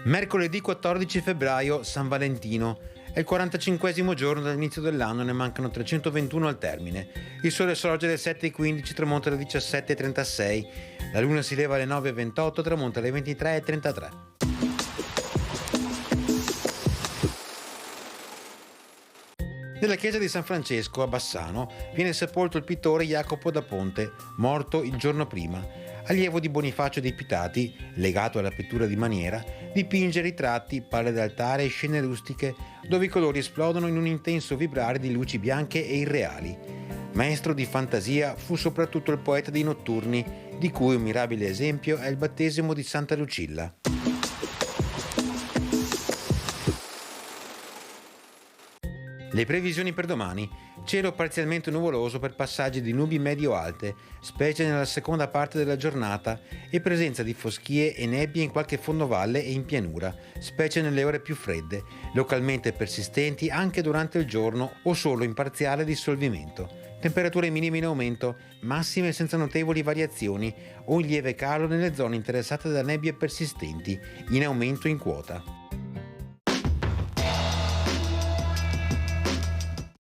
Mercoledì 14 febbraio, San Valentino. È il 45esimo giorno dall'inizio dell'anno, ne mancano 321 al termine. Il sole sorge alle 7:15, tramonta alle 17:36. La luna si leva alle 9:28, tramonta alle 23:33. Nella chiesa di San Francesco a Bassano viene sepolto il pittore Jacopo da Ponte, morto il giorno prima. Allievo di Bonifacio dei Pitati, legato alla pittura di maniera, dipinge ritratti, palle d'altare e scene rustiche dove i colori esplodono in un intenso vibrare di luci bianche e irreali. Maestro di fantasia fu soprattutto il poeta dei notturni, di cui un mirabile esempio è il battesimo di Santa Lucilla. Le previsioni per domani: cielo parzialmente nuvoloso per passaggi di nubi medio-alte, specie nella seconda parte della giornata, e presenza di foschie e nebbie in qualche fondovalle e in pianura, specie nelle ore più fredde, localmente persistenti anche durante il giorno o solo in parziale dissolvimento. Temperature minime in aumento, massime senza notevoli variazioni o in lieve calo nelle zone interessate da nebbie persistenti, in aumento in quota.